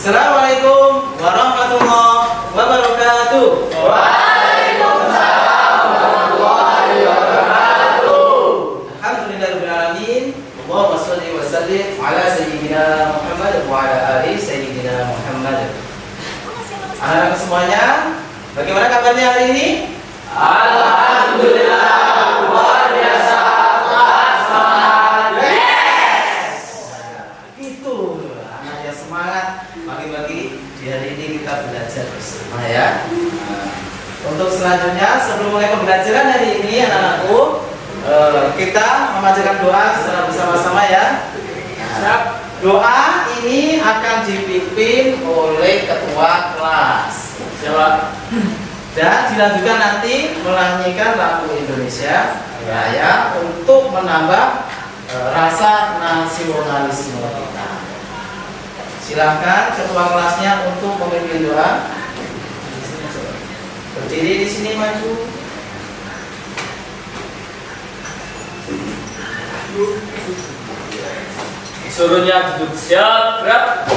Assalamualaikum warahmatullahi wabarakatuh. Waalaikumsalam warahmatullahi wabarakatuh. Alhamdulillahirabbil alamin. Allahumma shalli wa sallim ala sayyidina Muhammad wa ala ali sayyidina Muhammad. Anak-anak semuanya, bagaimana kabarnya hari ini? Alhamdulillah, luar biasa, semangat. Yes. Itu anak yang semangat. Bagi-bagi di hari ini kita belajar bersama ya. Untuk selanjutnya, sebelum mulai pembelajaran hari ini, anak-anakku, kita memanjatkan doa secara bersama-sama ya. Doa ini akan dipimpin oleh ketua kelas. Siapa? Dan dilanjutkan nanti menyanyikan lagu Indonesia Raya untuk menambah rasa nasionalisme kita. Silakan ketua kelasnya untuk memimpin doa. Berdiri di sini, maju. Suruhnya duduk siap, gerak.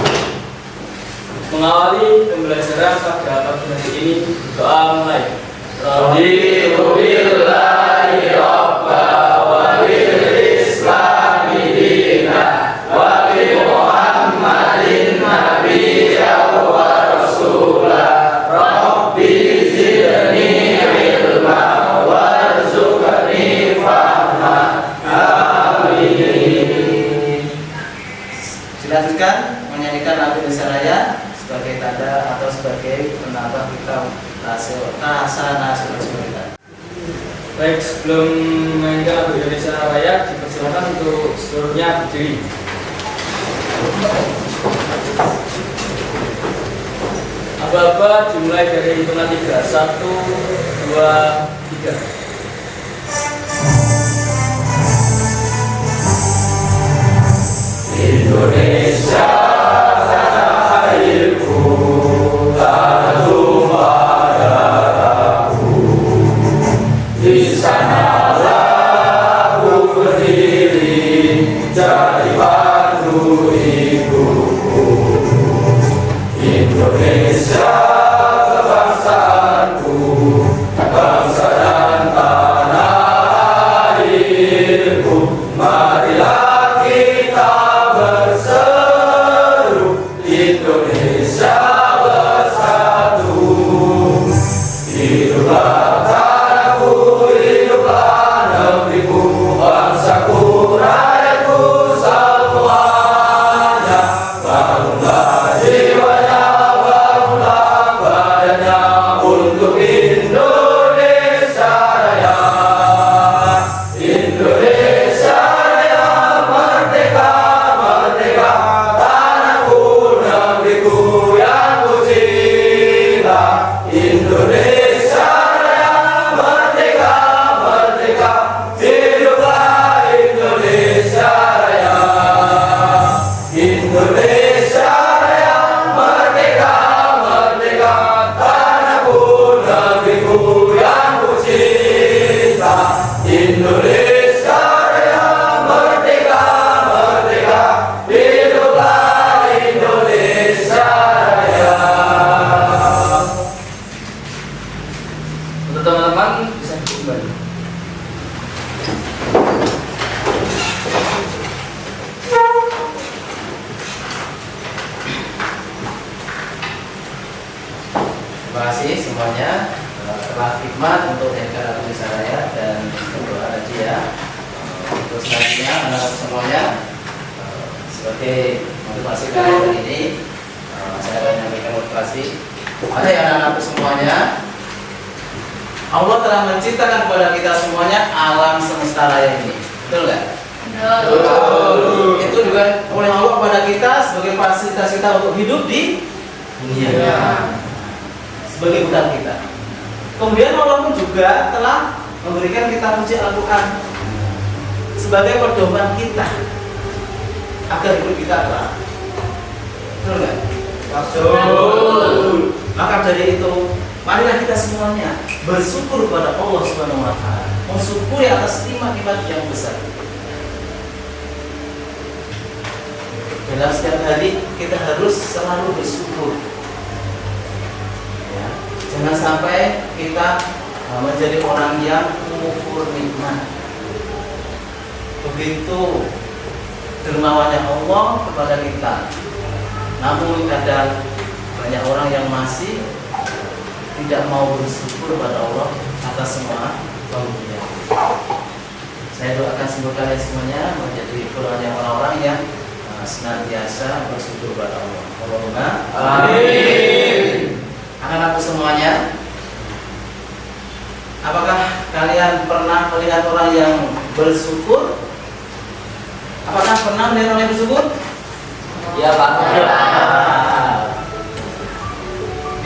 Mengawali pembelajaran pada pagi hari ini, doa mulai. Raditu billahi rabba wa bil islami dina wa bi Muhammadin nabiyya wa rasula. Rabbi zidni ilma warzuqni fahma. Amin. Dilanjutkan menyanyikan lagu Indonesia Raya sebagai tanda atau sebagai penambah kita rasa nasionalisme kita. Baik, sebelum menyanyikan lagu Indonesia Raya, dipersilakan untuk seluruhnya berdiri. Aba-aba dimulai dari hitungan 3. 1, 2, 3. Indonesia tanah airku, tanah tumpah darahku. Di sanalah aku berdiri, jadi pandu hidupku. Indonesia kebangsaanku, bangsa dan tanah airku. Marilah kita berseru, Indonesia bersatu. Hiduplah tanahku, hiduplah negeriku, bangsaku, rakyatku semuanya. Bangunlah jiwanya, bangunlah badannya untuk Indonesia Raya. Indonesia Raya, merdeka, merdeka, tanahku, negeriku yang ku cinta. Indonesia Raya, merdeka, merdeka, hiduplah Indonesia Raya. Indonesia Raya, merdeka, merdeka, tanahku, negeriku yang ku cinta. Indonesia Raya, merdeka, merdeka, hiduplah Indonesia Raya. Untuk teman-teman bisa duduk kembali. Terima kasih semuanya telah hikmat untuk menyanyikan lagu Indonesia Raya dan berdoa tadi ya. Untuk selanjutnya anak semuanya sebagai motivasi kalian hari ini saya akan menyampaikan motivasi. Ada ya anak-anakku semuanya. Allah telah menciptakan kepada kita semuanya alam semesta raya ini. Betul nggak? Betul. Itu juga oleh Allah kepada kita sebagai fasilitas kita untuk hidup di dunia. Sebagai bekal kita. Kemudian Allah pun juga telah memberikan kita puji Al-Quran sebagai pedoman kita agar hidup kita terang. Betul nggak? Betul. Maka dari itu, marilah kita semuanya bersyukur kepada Allah Subhanahu Wa Taala, mensyukuri atas nikmat-nikmat yang besar. Dalam setiap hari kita harus selalu bersyukur. Ya. Jangan sampai kita menjadi orang yang mengufur nikmat. Begitu dermawannya Allah kepada kita. Namun kadang banyak orang yang masih tidak mau bersyukur kepada Allah atas semua pemberian. Saya doakan semoga kalian semuanya menjadi golongan orang-orang yang senantiasa bersyukur kepada Allah. Allahumma amin. Anak-anakku semuanya, apakah kalian pernah melihat orang yang bersyukur? Apakah pernah melihat orang yang bersyukur? Ya Pak.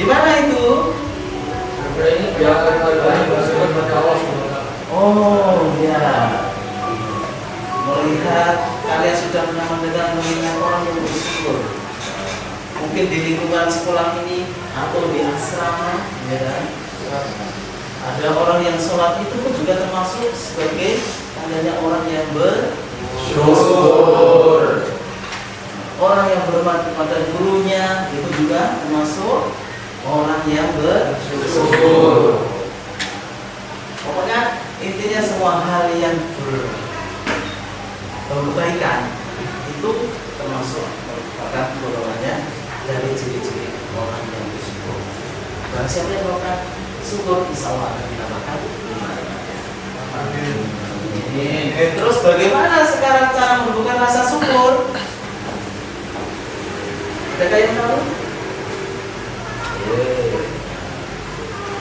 Di mana itu? Ini biarkan kalian bersyukur kepada Allah SWT. Oh ya, melihat kalian sudah pernah mendengar mengingat orang yang bersyukur. Mungkin di lingkungan sekolah ini atau di asrama, ya kan? Ada orang yang sholat itu pun juga termasuk sebagai tandanya orang yang bersyukur. Orang yang berhormat kepada gurunya itu juga termasuk orang yang bersyukur. Pokoknya intinya semua hal yang berbaikan itu termasuk merupakan golongannya dari ciri-ciri orang yang bersyukur. Barang siapa yang melakukan syukur, insya Allah akan dinamakan iman. Terus bagaimana sekarang cara menumbuhkan rasa syukur? Adakah yang tahu?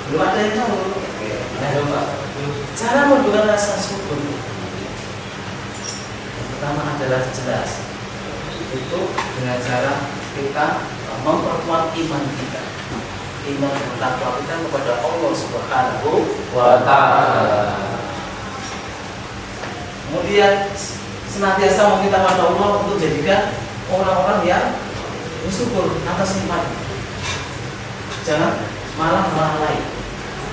Belum ada yang tahu. Cara menumbuhkan rasa syukur yang pertama adalah jelas, itu dengan cara kita memperkuat iman kita, iman dan takwa kita kepada Allah Subhanahu wa Ta'ala. Kemudian senantiasa meminta kepada Allah untuk jadikan orang-orang yang bersyukur atas nikmat. Jangan malah lalai.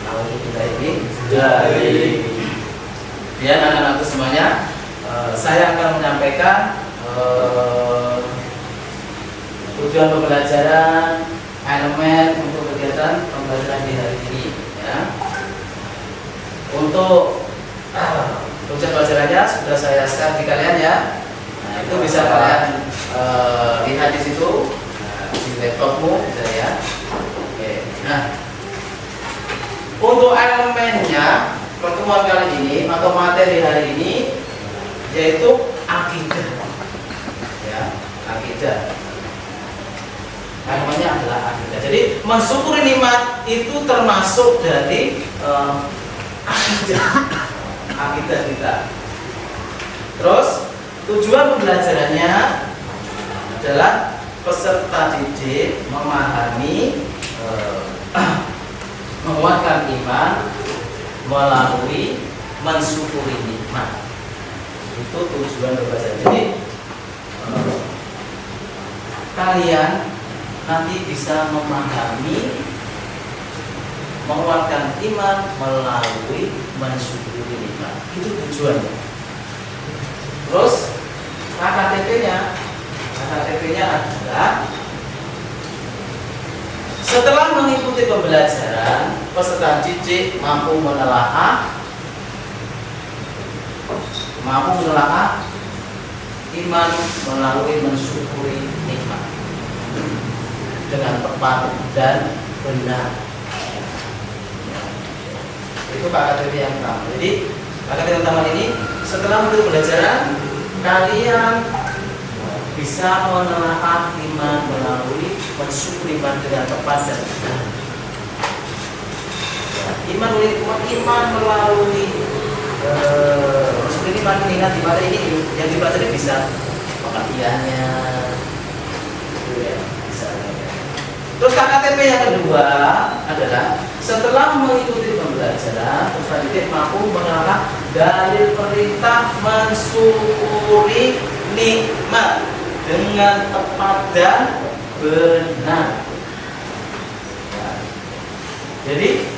Kalau kita ini dari ya anak-anakku semuanya, saya akan menyampaikan tujuan pembelajaran, elemen untuk kegiatan pembelajaran di hari ini. Ya. Untuk tujuan pelajarannya sudah saya share di kalian ya. Nah, itu bisa kalian lihat di situ, di laptopmu, bisa ya. Oke. Nah, untuk elemennya pertemuan kali ini atau materi hari ini yaitu akidah. Ya, akidah. Elemennya adalah akidah. Jadi mensyukuri nikmat itu termasuk dari akidah kita. Terus tujuan pembelajarannya adalah peserta didik memahami menguatkan iman melalui mensyukuri nikmat. Itu tujuan pembelajaran. Jadi kalian nanti bisa memahami menguatkan iman melalui mensyukuri nikmat. Itu tujuannya. Terus KKTP-nya adalah setelah mengikuti pembelajaran, peserta didik mampu menelaah iman melalui mensyukuri nikmat dengan tepat dan benar. Itu KKTP yang pertama. Jadi KKTP yang pertama ini setelah mengikuti pembelajaran, kalian bisa menelaah iman melalui mensyukuri iman dengan tepat dan benar. Iman melalui mensyukuri iman mengingat di materi ini yang dipelajari bisa pengertiannya, ya, bisa. Terus KKTP yang kedua adalah setelah mengikuti pembelajaran, peserta didik mampu menelaah dalil perintah mensyukuri nikmat dengan tepat dan benar. Ya. Jadi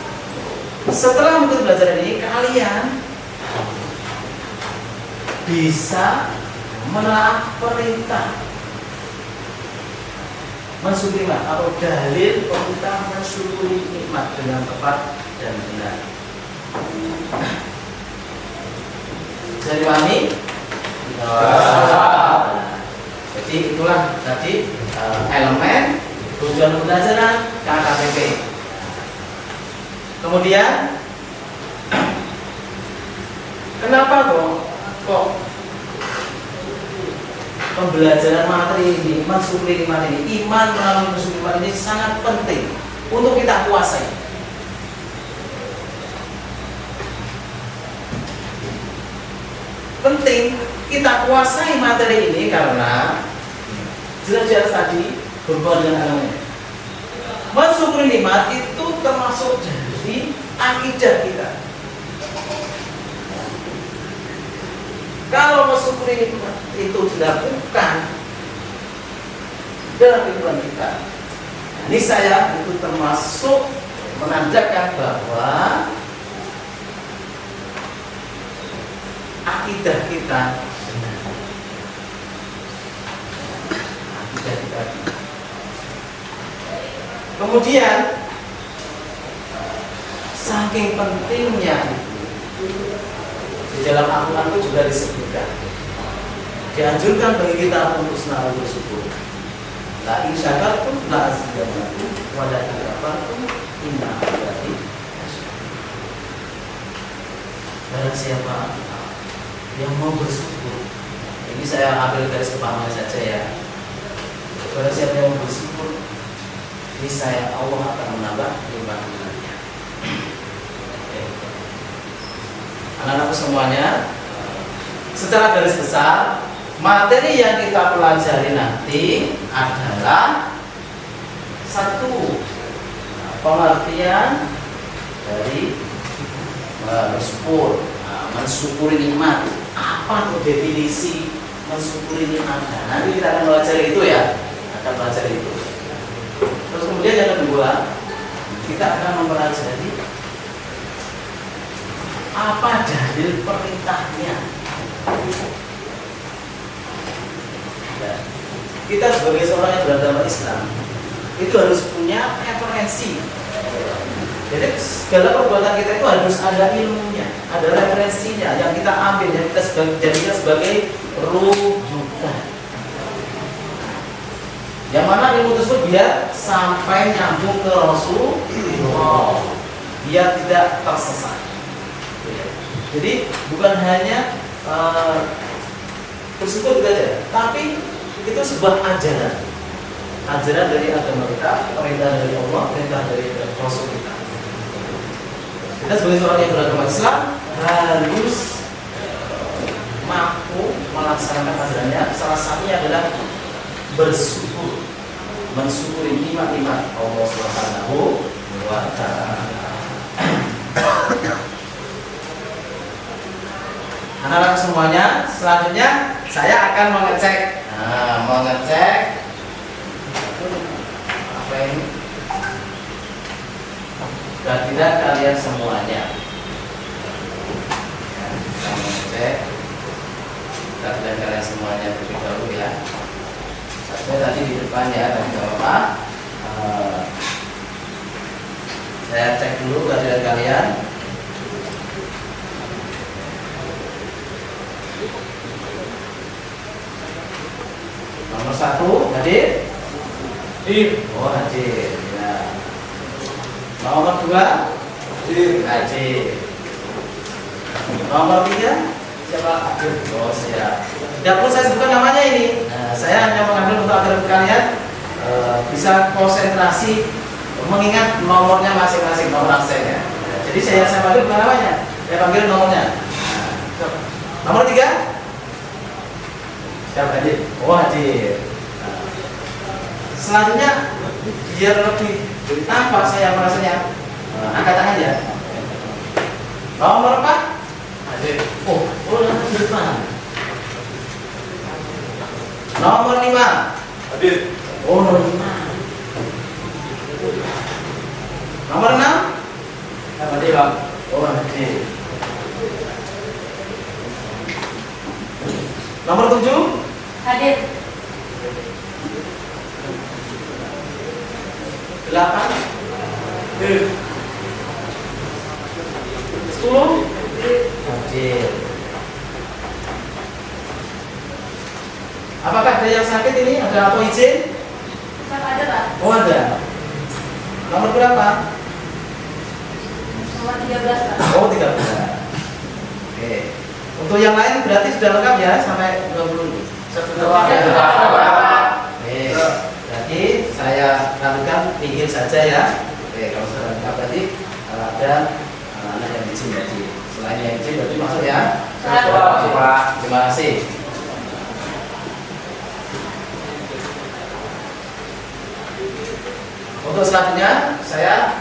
setelah mengikuti pembelajaran ini, kalian bisa menelaah perintah mensyukuri nikmat atau dalil perintah mensyukuri nikmat dengan tepat dan benar. Bisa dipahami? Jadi itulah tadi elemen tujuan pembelajaran KKBP. Kemudian kenapa kok pembelajaran materi ini, mensyukuri nikmat ini, iman melalui mensyukuri nikmat ini sangat penting untuk kita kuasai. Penting kita kuasai materi ini karena jelas-jelas tadi berhubungan dengan elemennya. Mensyukuri nikmat itu termasuk dari akidah kita. Kalau mensyukuri nikmat itu dilakukan dalam kehidupan kita, ini saya itu termasuk menandakan bahwa akidah kita benar. Akidah kita benar. Kemudian saking pentingnya di dalam Al-Quran itu juga disebutkan, dianjurkan bagi kita untuk selalu bersyukur. La in syakartum la azidannakum wa la in kafartum inna adabi. Barang siapa yang mau bersyukur, ini saya ambil garis kepahaman saja ya. Barang siapa yang mau bersyukur, ini saya Allah akan menambah limpah-limpahnya. Anak-anakku semuanya, secara garis besar materi yang kita pelajari nanti adalah satu, pengertian dari bersyukur, mensyukuri nikmat. Apa tuh definisi mensyukuri nikmat? Nanti kita akan belajar itu ya, akan belajar itu. Terus kemudian yang kedua, kita akan mempelajari apa dalil perintahnya. Ya. Kita sebagai seorang yang beragama Islam itu harus punya referensi. Jadi segala perbuatan kita itu harus ada ilmunya, ada referensinya yang kita ambil, yang kita jadikan sebagai rujukan. Yang mana ilmu tersebut biar sampai nyambung ke Rasulullah, biar tidak tersesat. Jadi bukan hanya bersyukur gitu aja, tapi itu sebuah ajaran dari agama kita, perintah dari Allah, perintah dari Rasul kita. Kita sebagai seorang yang beragama Islam harus mampu melaksanakan ajarannya. Salah satunya adalah bersyukur, mensyukuri nikmat-nikmat Allah Subhanahu wa Ta'ala. Anak-anak semuanya, selanjutnya saya akan mengecek, apa ini? Kehadiran kalian semuanya. Saya mengecek kehadiran kalian semuanya terlebih dahulu ya. Saya tadi di depan ya, dan Bapak. Saya cek dulu kehadiran kalian. Nomor 1 hadir? Oh hadir ya. Nomor 2 hadir. Nomor 3 siapa? Hadir. Oh siap. Tidak perlu saya sebutkan namanya ini. Nah, saya hanya mengambil untuk agar kalian bisa konsentrasi mengingat nomornya masing-masing, nomor absennya. Jadi saya panggil bukan namanya, saya panggil nomornya. Nomor 3 siapa hadir? Oh hadir. Selanjutnya biar lebih tampak saya merasanya, angkat tangan ya. Nomor 4 hadir. Oh di depan. Nomor 5 hadir. Oh nomor 5. Nomor 6 hadir bang. Oh hadir. Nomor 7 hadir. 8, 10. Hadir. Apakah ada yang sakit ini? Ada apa izin? Ada Pak. Oh ada. Nomor berapa? Nomor 13 Pak. Oh 13. Oke. Untuk yang lain berarti sudah lengkap ya sampai 20. Sudah. Oke. Berarti saya lakukan pinggir saja ya. Oke. Kalau sudah lengkap tadi ada anak yang izin tadi. Selain yang izin berarti masuk ya. Terima kasih. Untuk selanjutnya saya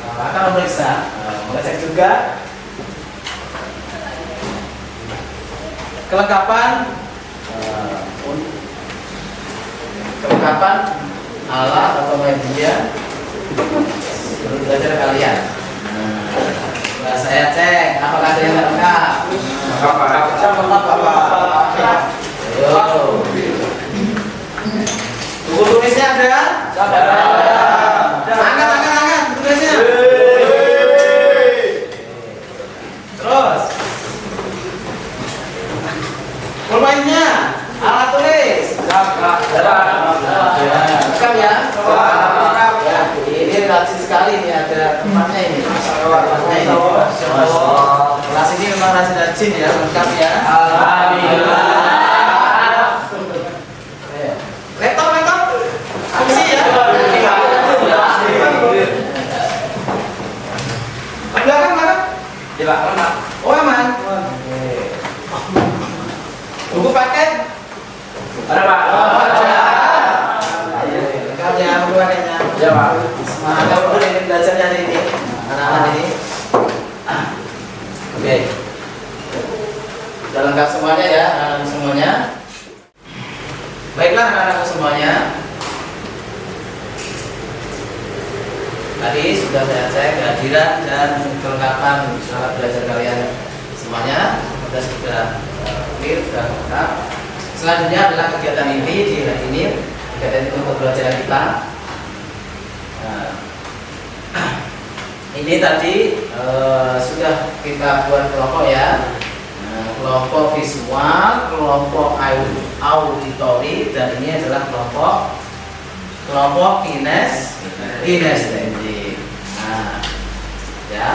akan memeriksa, mengecek juga kelengkapan alat atau media untuk belajar kalian. Nah, saya cek apakah ada yang lengkap. Buku tulisnya ada? Angkat tulisnya. Terus pulpennya, alat tulis. Lengkap ya? Ya, ini rajin sekali ini ada tempatnya ini. Tempatnya ini. Kelas ini memang rajin ya, lengkap ya. Alhamdulillah. Laptop, aksi ya. Belakang. Oh aman. Buku paket. Ada Pak. Lengkap ya buku paketnya. Ya Pak. Semangat dulu ini belajarnya hari ini. Anak-anak ini. Oke. Sudah lengkap semuanya ya, anak-anak semuanya. Baiklah anak-anak semuanya. Tadi sudah saya cek kehadiran dan kelengkapan alat belajar kalian semuanya. Sudah clear, sudah lengkap. Selanjutnya adalah kegiatan inti di hari ini. Kegiatan itu untuk pembelajaran kita. Nah, ini tadi sudah kita buat kelompok ya. Kelompok visual, kelompok auditori, dan ini adalah kelompok kinestetik. Nah, ya.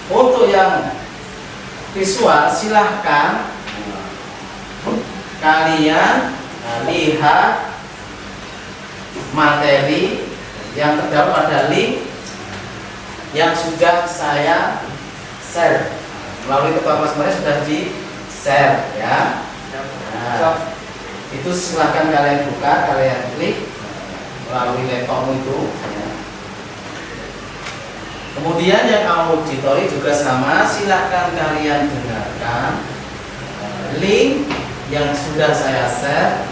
Untuk yang visual silahkan kalian lihat materi yang terdapat pada link yang sudah saya share melalui ketua kelas kemarin, sudah di share ya. Nah, itu silahkan kalian buka, kalian klik melalui laptop itu ya. Kemudian yang auditori juga sama, silahkan kalian dengarkan link yang sudah saya share.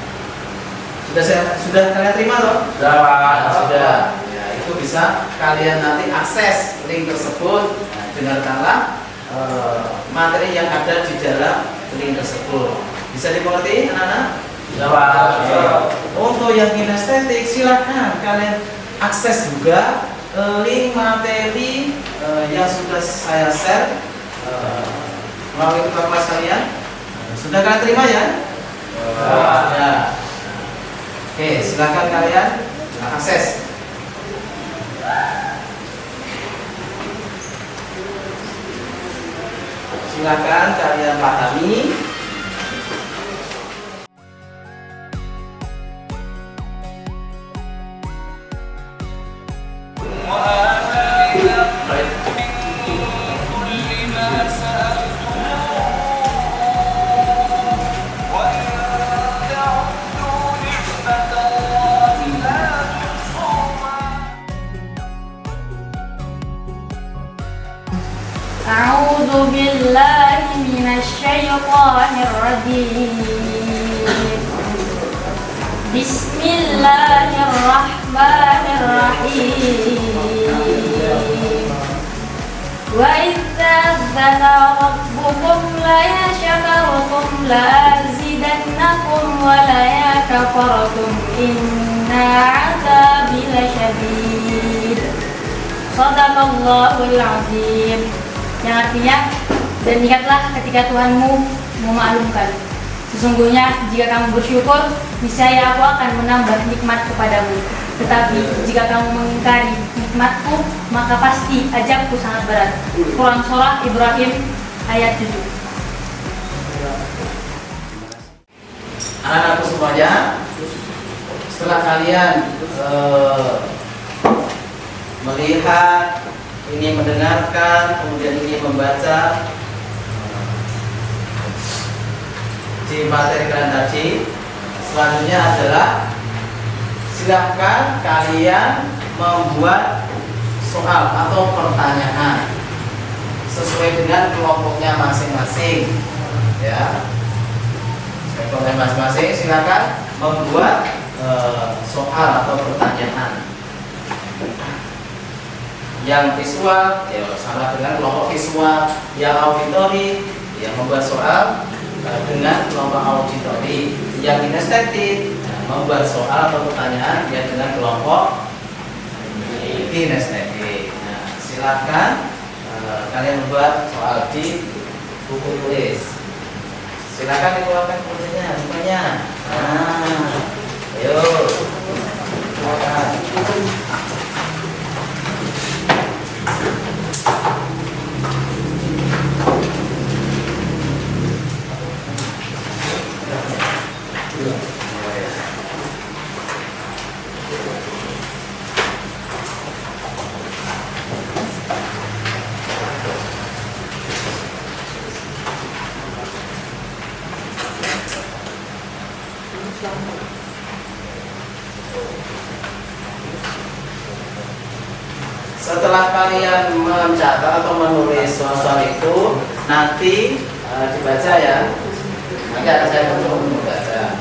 Sudah kalian terima toh? Sudah. Ya, itu bisa kalian nanti akses link tersebut. Nah, dengarkanlah materi yang ada di dalam link tersebut. Bisa dimengerti anak-anak? Untuk yang kinestetik silahkan kalian akses juga link materi yang sudah saya share melalui ketua kelas kalian. Sudah kalian terima ya? Ya. Oke, silahkan kalian akses. Silahkan kalian pahami. أعوذ بالله من الشيطان الرجيم. بسم الله الرحمن الرحيم. وإذ تأذن ربكم لئن شكرتم لأزيدنكم أنكم ولا كفرتم إن عذابي لشديد. Shadaqallahul azim. Yang artinya, dan ingatlah ketika Tuhanmu memaklumkan, sesungguhnya jika kamu bersyukur, niscaya aku akan menambah nikmat kepadamu. Tetapi jika kamu mengingkari nikmatku, maka pasti azabku sangat berat. Quran Surah Ibrahim ayat 7. Anak-anakku semuanya, setelah kalian melihat, ini mendengarkan, kemudian ini membaca di materi kalian tadi, selanjutnya adalah silahkan kalian membuat soal atau pertanyaan sesuai dengan kelompoknya masing-masing, ya. Sesuai kelompoknya masing-masing, silahkan membuat soal atau pertanyaan. Yang visual, ya sama dengan kelompok visual. Yang auditori, yang membuat soal dengan kelompok auditori. Yang kinestetik, membuat soal atau pertanyaan ya dengan kelompok kinestetik. Nah, silakan kalian membuat soal di buku tulis. Silakan dikeluarkan bukunya, semuanya. Nah, ayo, silakan. Setelah kalian mencatat atau menulis soal itu, nanti dibaca ya. Nanti akan saya untuk membaca.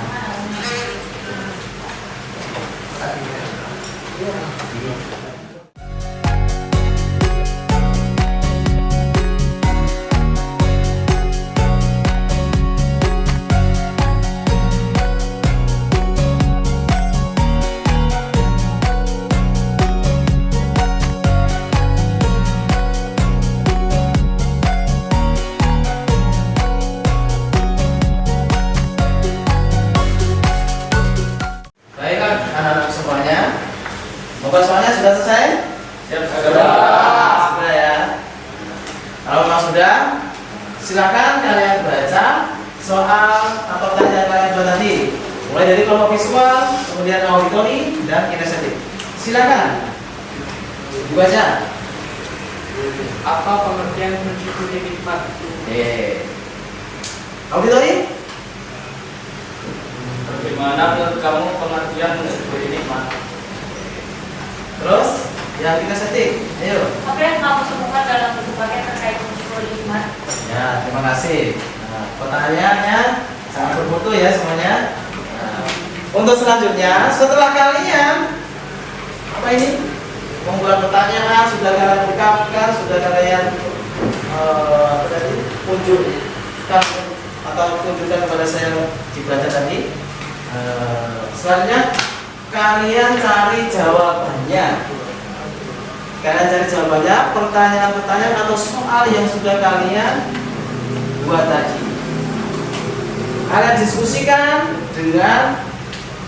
Soalnya sudah selesai? Sudah ya. Kalau memang sudah, silakan kalian baca soal atau pertanyaan kalian buat tadi. Mulai dari kelompok visual, kemudian auditori dan kinestetik. Silakan dibaca. Apa pengertian mensyukuri nikmat? Auditori? Bagaimana menurut kamu pengertian mensyukuri nikmat? Terus yang kinestetik, ayo. Apa yang kamu temukan dalam buku paket terkait mensyukuri nikmat? Ya, terima kasih. Nah, pertanyaannya sangat bermutu ya semuanya. Nah, untuk selanjutnya, setelah kalian apa ini membuat pertanyaan, sudah kalian ungkapkan, sudah kalian tunjukkan atau tunjukkan kepada saya dibaca tadi. Selanjutnya kalian cari jawabannya. Kalian cari jawabannya, pertanyaan-pertanyaan atau soal yang sudah kalian buat tadi. Kalian diskusikan dengan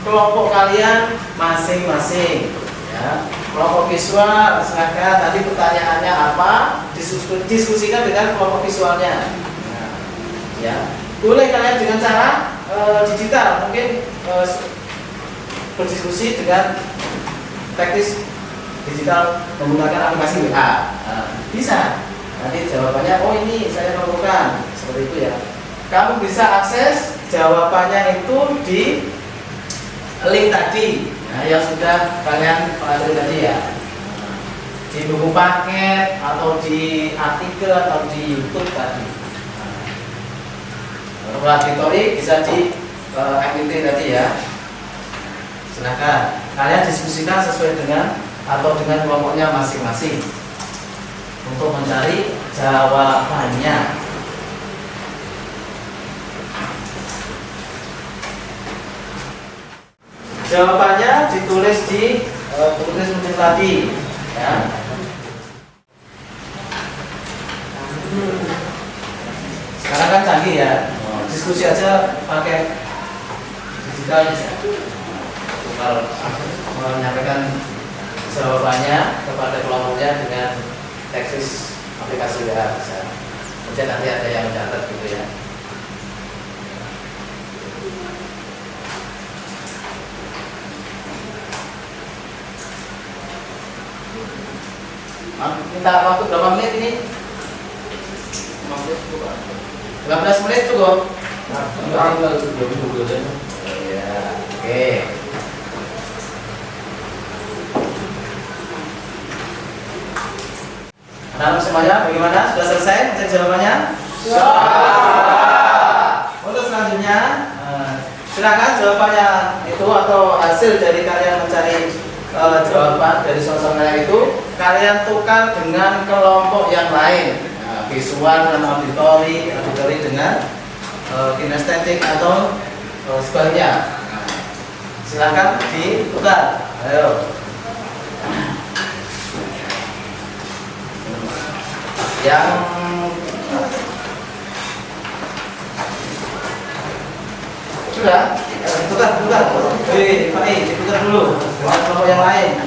kelompok kalian masing-masing. Ya. Kelompok visual, silakan tadi pertanyaannya apa, diskusikan dengan kelompok visualnya. Nah, ya, boleh kalian dengan cara digital, mungkin berdiskusi dengan teknis digital menggunakan aplikasi WA. Bisa. Nanti jawabannya, oh ini saya memerlukan, seperti itu ya. Kamu bisa akses jawabannya itu di link tadi, yang sudah kalian pelajari tadi ya. Di buku paket atau di artikel atau di YouTube tadi. Untuk auditori bisa di FYP tadi ya. Silakan kalian diskusikan sesuai dengan atau dengan kelompoknya masing-masing untuk mencari jawabannya. Jawabannya ditulis di tulis mesin tadi, ya. Sekarang kan canggih ya, diskusi aja pakai digital bisa. Kalau menyampaikan jawabannya kepada kelompoknya dengan teknis aplikasi WA bisa. Kemudian nanti ada yang mencatat gitu ya. Minta waktu berapa menit ini? 15 menit cukup. Ya, oke. Anak-anak semuanya bagaimana? Sudah selesai mencari jawabannya? Untuk selanjutnya, silakan jawabannya itu atau hasil dari kalian mencari jawaban dari suasana itu kalian tukar dengan kelompok yang lain. Visual dengan auditori dengan kinestetik atau sebaliknya. Silakan ditukar. Ayo. Yang sudah tukar. Pak I, ditukar dulu dengan kelompok yang lain.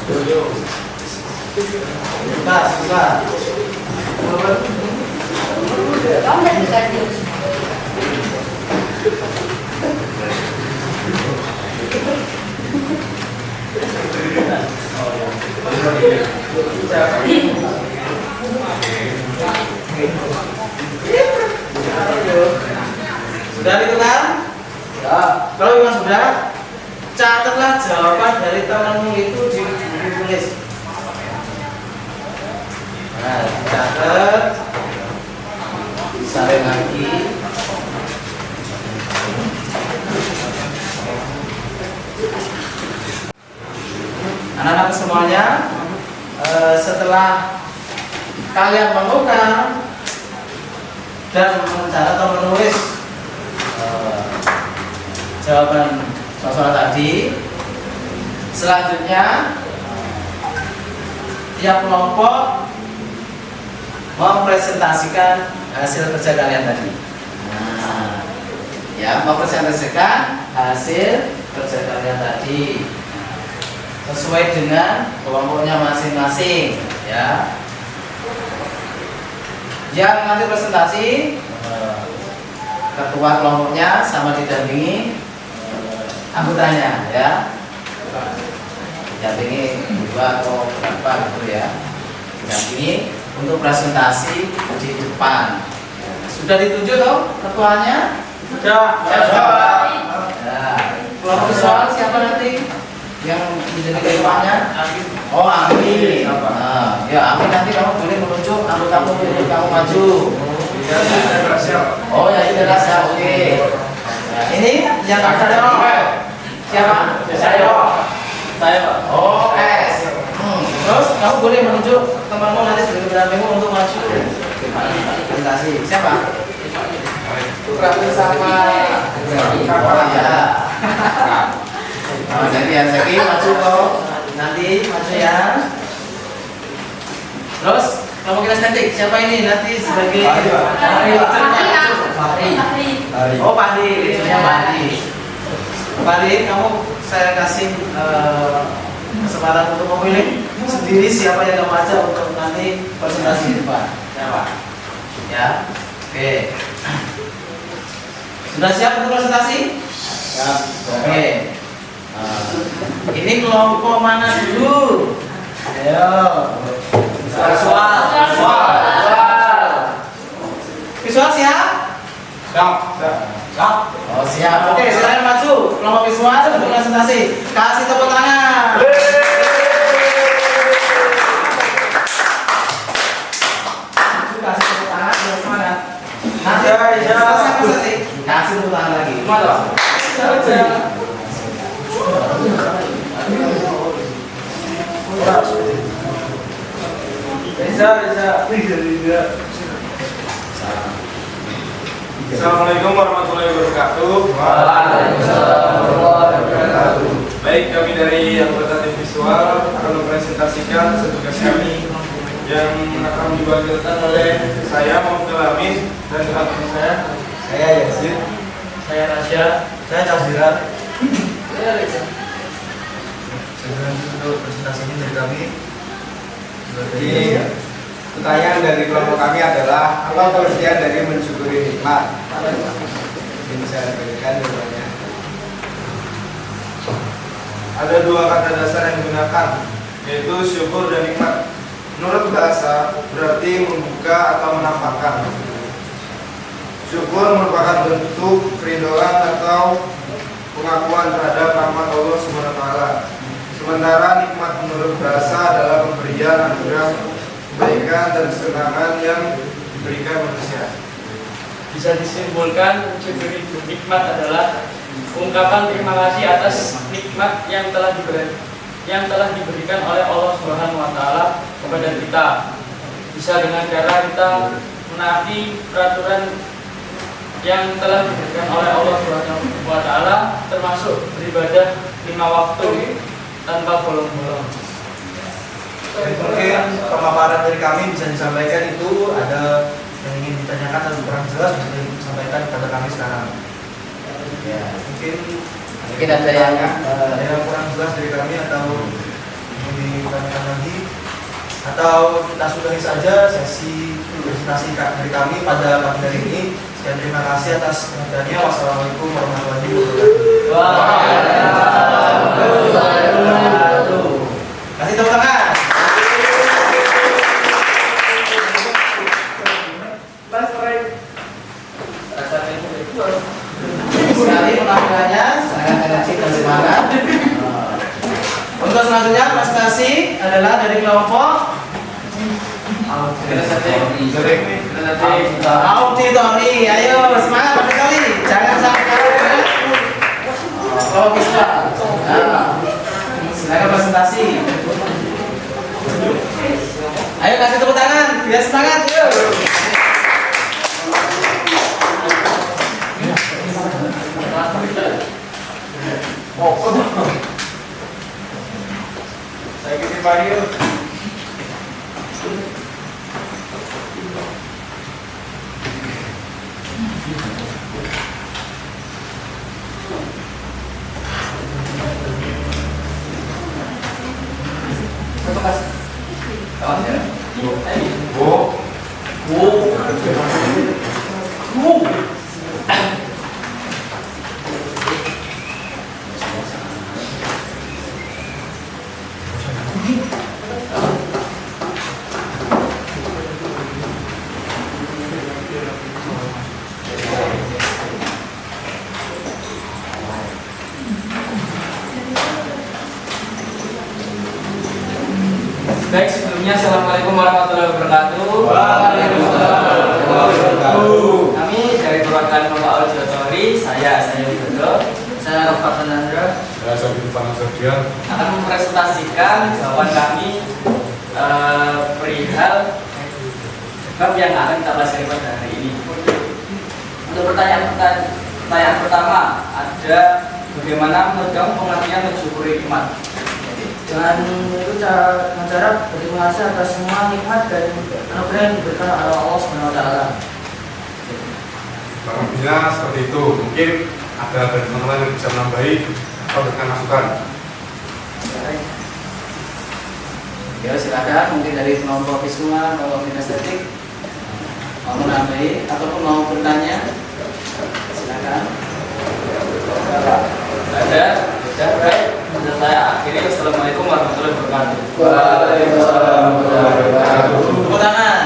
Tukar. Sudah ditukar? Ya. Kalau memang sudah, catatlah jawaban dari temanmu itu ditulis. Nah, catat, saling lagi. Anak-anak semuanya, setelah kalian menukar dan mencatat atau menulis jawaban soal tadi, selanjutnya tiap kelompok mempresentasikan hasil kerja kalian tadi. Nah, ya, mempresentasikan hasil kerja kalian tadi sesuai dengan kelompoknya masing-masing, ya. Yang nanti presentasi ketua kelompoknya sama didampingi anggotanya, ya. Didampingi 2 atau berapa gitu ya. Didampingi untuk presentasi di depan. Sudah ditunjuk toh ketuanya? Sudah. Ya. Kelompok visual siapa nanti yang menjadi ketuanya? Oh, Amin. Nah, ya Amin, nanti kamu boleh menunjuk anggota untuk kamu maju. Oh ya, sudah siap. Oke. Nah, ini yang ada siapa? Saya. Oh, S. Terus kamu boleh menunjuk temanmu nanti sebagai pendampingmu untuk maju. Terima kasih. Siapa? Prabu sama oh ya. Oh, jadi yang lagi maju kok. Nanti maju ya. Terus kamu kira cantik. Siapa ini nanti sebagai Fahri. Oh, Fahri. Itunya Fahri. Fahri, kamu saya kasih kesempatan untuk memilih sendiri siapa yang kamu ajak untuk nanti presentasi di depan. Siapa? Ya. Oke. Sudah siap untuk presentasi? Siap. Oke. Ini kelompok mana dulu? Ayo. Visual. Visual siap? Siap. Oh, siap. Oke, silakan maju. Kelompok visual untuk presentasi. Kasih tepuk tangan. Kasih tepuk tangan biar semangat. Nanti kasih tepuk tangan lagi. Assalamualaikum warahmatullahi wabarakatuh. Waalaikumsalam warahmatullahi wabarakatuh. Baik, kami dari anggota tim visual akan mempresentasikan tugas kami yang akan diwakilkan oleh saya Muhammad Amin dan teman-teman saya Yazid, Saya Rasya. saya Casirat. Saya Reza. Sebelum untuk presentasi ini dari kami, jadi pertanyaan dari kelompok kami adalah apa pengertian dari mensyukuri nikmat? Mungkin bisa diberikan jawabannya. Ada dua kata dasar yang digunakan, yaitu syukur dan nikmat. Menurut bahasa berarti membuka atau menampakkan. Syukur merupakan bentuk kerinduan atau pengakuan terhadap rahmat Allah SWT. Sementara nikmat menurut bahasa adalah pemberian anugerah, kebaikan dan kesenangan yang diberikan manusia. Bisa disimpulkan syukuri nikmat adalah ungkapan terima kasih atas nikmat yang telah diberikan oleh Allah Subhanahu wa taala kepada kita. Bisa dengan cara kita menaati peraturan yang telah diberikan oleh Allah Subhanahu wa taala, termasuk beribadah 5 waktu tanpa bolong-bolong. Mungkin pemaparan dari kami bisa disampaikan itu ada yang ingin ditanyakan atau kurang jelas bisa disampaikan kepada kami sekarang. Ya, Mungkin ada yang ada yang kurang jelas dari kami atau mau ditanyakan lagi, atau kita sudahi saja sesi presentasi dari kami pada pagi hari ini. Sekian, terima kasih atas perhatiannya. Wassalamualaikum warahmatullahi wabarakatuh. Kasih tepuk tangan. sekali penampilannya sangat energik dan semangat. Untuk selanjutnya presentasi adalah dari kelompok auditori. Ayo semangat Pak Kali, jangan sampai kalah. Kelompok visual. Silakan presentasi. Ayo kasih tepuk tangan biar semangat yuk. Saya kirim Mario. Baik, sebelumnya Assalamualaikum warahmatullahi wabarakatuh. Kami dari perwakilan kelompok auditori, saya Widodo, saya Rofat Nandra, Saya Sabin Panasodian. akan mempresentasikan jawaban kami perihal bab yang akan kita pelajari pada hari ini. Untuk pertanyaan pertama ada bagaimana menurut kamu pengertian mensyukuri nikmat? Dengan itu cara berterima kasih atas semua nikmat dan anugerah yang diberikan oleh Allah SWT. Barangkali seperti itu. Mungkin ada dari teman-teman yang bisa menambahi atau berikan masukan. Ya silakan, mungkin dari kelompok visual, kelompok kinestetik mau menambahi ataupun mau bertanya, silakan. Ada? Sudah, baik. Dan saya akhiri. Assalamualaikum warahmatullahi wabarakatuh. Waalaikumsalam warahmatullahi wabarakatuh. Tepuk tangan.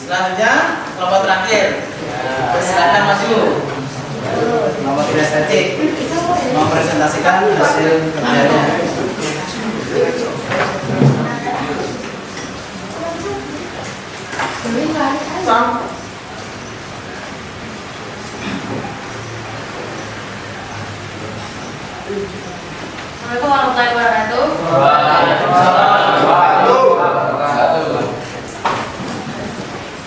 Selanjutnya kelompok terakhir. Silakan maju. Kelompok kinestetik mempresentasikan hasil kerjanya. Assalamualaikum warahmatullahi wabarakatuh.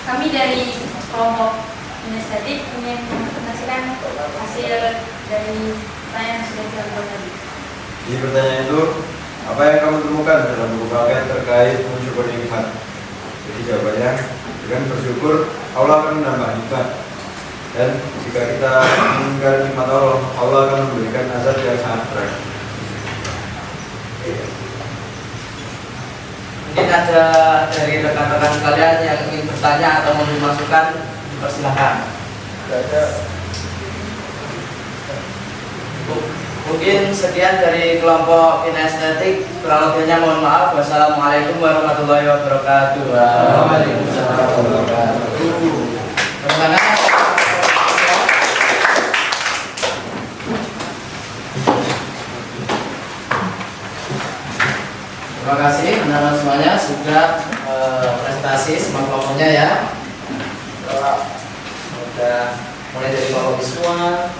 Kami dari kelompok kinestetik punya Di pertanyaan itu, apa yang kamu temukan dalam buku pakaian terkait mensyukuri nikmat? Jadi jawabannya, dengan bersyukur Allah akan menambah nikmat. Dan jika kita mengingkari nikmat Allah, Allah akan memberikan azab yang sangat berat. Mungkin ada dari rekan-rekan sekalian yang ingin bertanya atau mau dimasukkan, persilahkan. Mungkin sekian dari kelompok kinestetik. Kurang lebihnya mohon maaf. Wassalamualaikum warahmatullahi wabarakatuh. Waalaikumsalam warahmatullahi wabarakatuh. Terima kasih teman-teman semuanya sudah presentasi semua kelompoknya ya. Sudah mulai dari kelompok visual,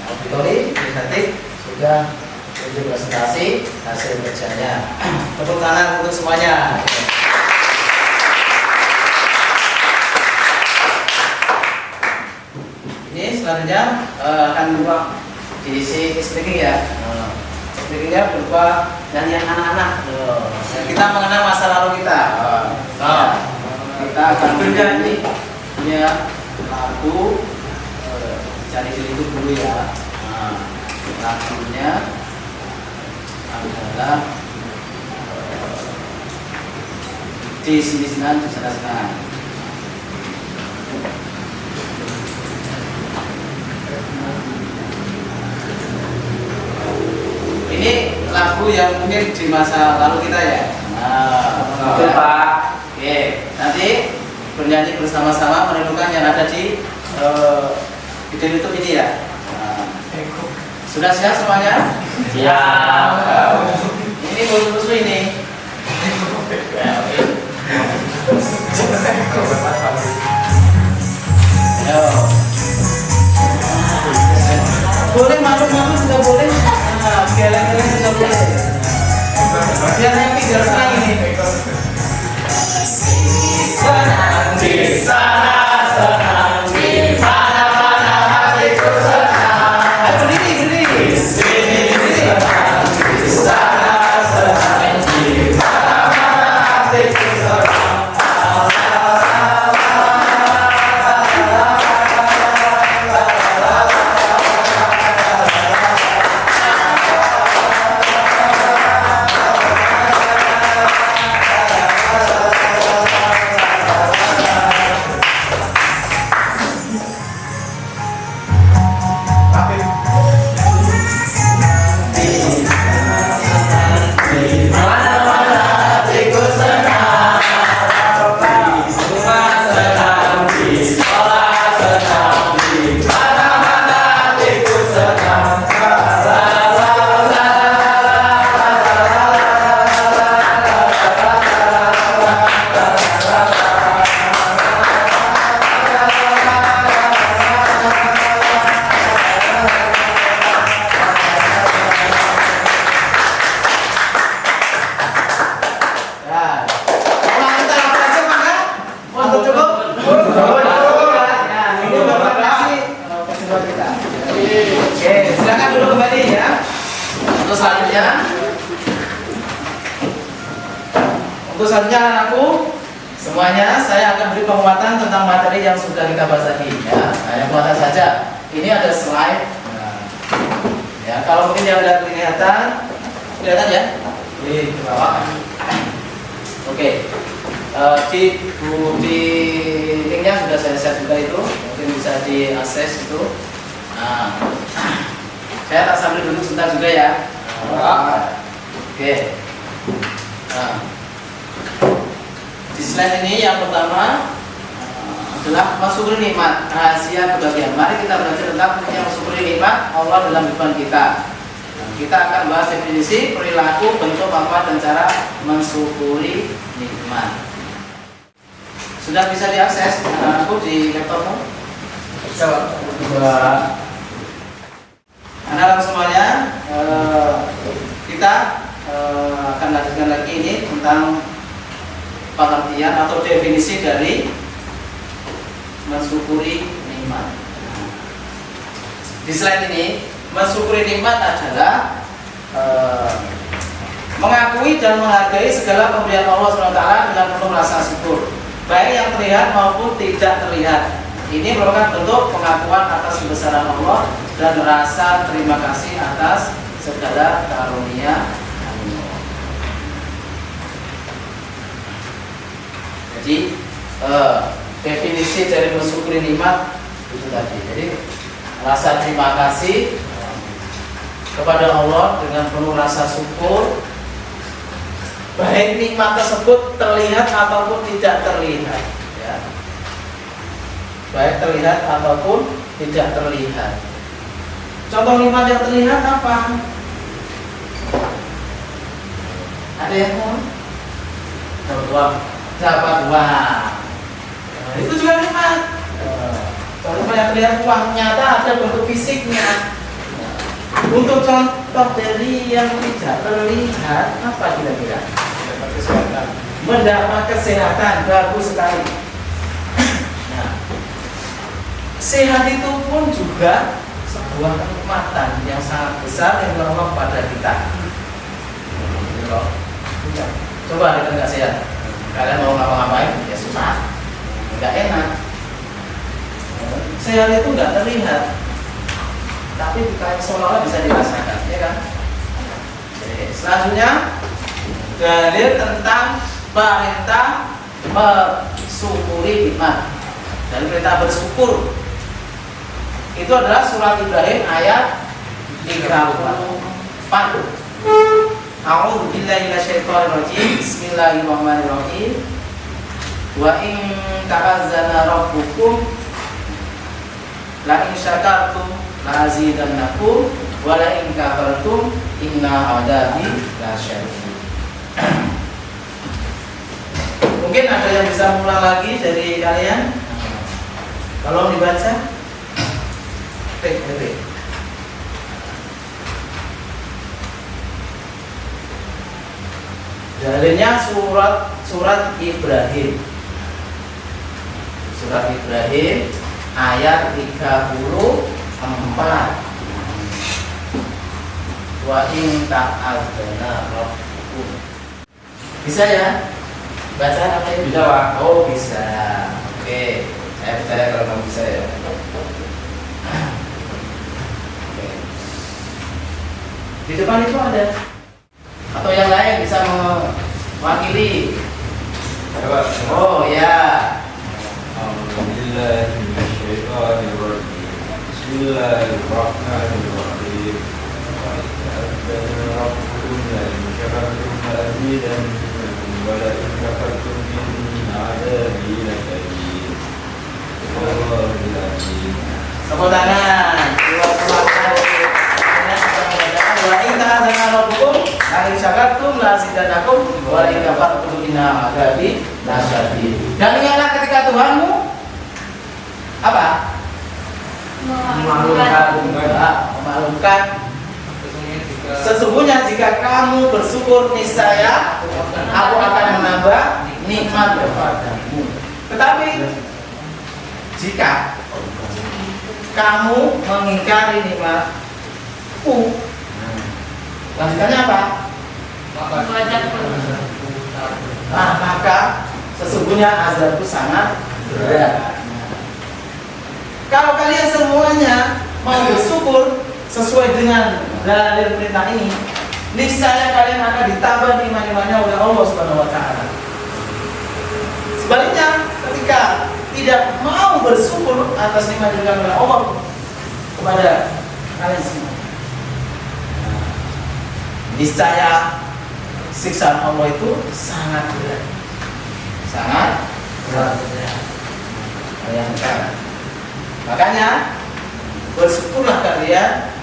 auditori, kinestetik sudah tunjuk presentasi hasil kerjanya. Tepuk tangan untuk semuanya. Ini selanjutnya akan diisi speaking ya. Speakingnya berupa nyanyian anak-anak. Kita mengenal masa lalu kita. Kita akan bernyanyi ya lagu cari diriku dulu ya. Lagunya adalah di sini-sini di sana-sana. Ini lagu yang mungkin di masa lalu kita ya. Betul Pak. Oke, nanti bernyanyi bersama-sama menentukan yang ada di video YouTube ini ya. Sudah siap semuanya? Siap. Ini musuh ini. Ayo. Boleh malu-malu juga boleh. Geleng-geleng juga boleh. Biar happy, biar senang ini. Senang di sana, senang di mana-mana hatiku senang. Ayo berdiri, berdiri. Di sini senang, di sana senang, di mana-mana hatiku senang. Untuk selanjutnya anakku semuanya, saya akan beri penguatan tentang materi yang sudah kita bahas tadi ya. Hanya penguatan saja. Ini ada slide. Ya, kalau mungkin yang udah kelihatan ya di bawah. Oke. Di linknya sudah saya share juga itu, mungkin bisa diakses itu. Nah, saya tak sambil duduk sebentar juga ya. Oke. Nah, di slide ini yang pertama adalah mensyukuri nikmat, rahasia kebahagiaan. Mari kita belajar tentang yang mensyukuri nikmat Allah dalam kehidupan kita. Kita akan bahas definisi, perilaku, bentuk, manfaat, dan cara mensyukuri nikmat. Sudah bisa diakses anakku di laptopmu? Bisa. Anak-anak semuanya, kita akan lanjutkan lagi ini tentang pengertian atau definisi dari mensyukuri nikmat. Di slide ini, mensyukuri nikmat adalah mengakui dan menghargai segala pemberian Allah SWT dengan penuh rasa syukur, baik yang terlihat maupun tidak terlihat. Ini merupakan bentuk pengakuan atas kebesaran Allah dan rasa terima kasih atas segala karunia Allah. Jadi definisi dari mensyukuri nikmat itu tadi. Jadi rasa terima kasih kepada Allah dengan penuh rasa syukur, baik nikmat tersebut terlihat ataupun tidak terlihat, ya. Baik terlihat ataupun tidak terlihat. Contoh nikmat yang terlihat apa? Ada yang mau? Uang, dapat uang. Itu juga nikmat. Contoh yang terlihat uang, nyata ada bentuk fisiknya. Untuk contoh dari yang tidak terlihat, apa kira-kira? Mendapat kesehatan. Mendapat kesehatan, bagus sekali. Nah, sehat itu pun juga sebuah kenikmatan yang sangat besar yang Allah pada kita. Coba kita nggak sehat, kalian mau ngapa-ngapain? Ya susah, nggak enak. Sehat itu nggak terlihat, tapi kayak seolah-olah bisa dirasakan, ya kan? Oke, selanjutnya dalil tentang perintah mensyukuri nikmat dan perintah bersyukur itu adalah surat Ibrahim ayat 34. A'udzu billahi minasyaitonir rajim. Bismillahirrahmanirrahim. Wa in ta'azzana rabbukum la in syakartum la azidannakum wa la in kafartum inna adabi lasyadid. Mungkin ada yang bisa mengulang lagi dari kalian? Tolong dibaca. Dalilnya surat Ibrahim. Surat Ibrahim ayat 34. Wa in ta'adzana rabbukum. Bisa ya? Baca apa ya? Bisa, Pak. Oh, bisa. Oke. Saya percaya kalau kamu bisa ya. Oke. Di depan itu ada. Atau yang lain bisa mewakili. Oh ya. Bismillahirrahmanirrahim. Tepuk tangan. Wa in ta'adzana rabbukum la in syakartum la azidannakum wa la in kafartum inna adzabi lasyadid. Dan ingatlah ketika Tuhanmu apa? Memaklumkan. Sesungguhnya jika kamu bersyukur niscaya aku akan menambah nikmat kepadamu. Tetapi jika kamu mengingkari nikmatku, lanjutannya apa? Nah, maka sesungguhnya azabku sangat berat. Kalau kalian semuanya mau bersyukur sesuai dengan dalil perintah ini, niscaya kalian akan ditambah nikmat-nikmatnya oleh Allah Subhanahu wa taala. Sebaliknya, ketika tidak mau bersyukur atas nikmat yang diberikan oleh Allah kepada kalian semua, niscaya siksaan Allah itu sangat berat. Sangat berat. Bayangkan. Makanya bersyukurlah kalian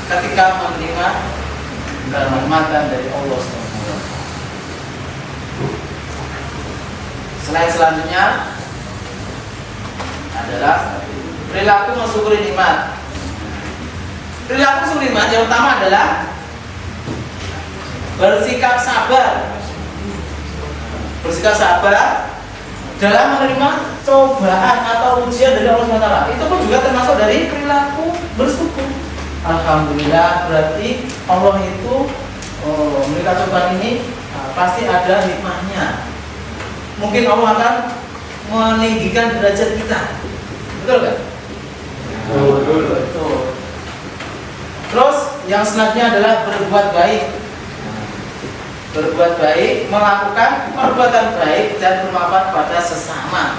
ketika menerima kenikmatan dari Allah SWT. Selanjutnya adalah perilaku mensyukuri nikmat. Perilaku mensyukuri nikmat yang utama adalah bersikap sabar. Bersikap sabar dalam menerima cobaan atau ujian dari Allah SWT. Itu pun juga termasuk dari perilaku bersyukur. Alhamdulillah, berarti Allah itu memberikan cobaan ini pasti ada hikmahnya. Mungkin Allah akan meninggikan derajat kita. Betul kan? Betul. Terus yang selanjutnya adalah berbuat baik. Berbuat baik, melakukan perbuatan baik dan bermanfaat pada sesama.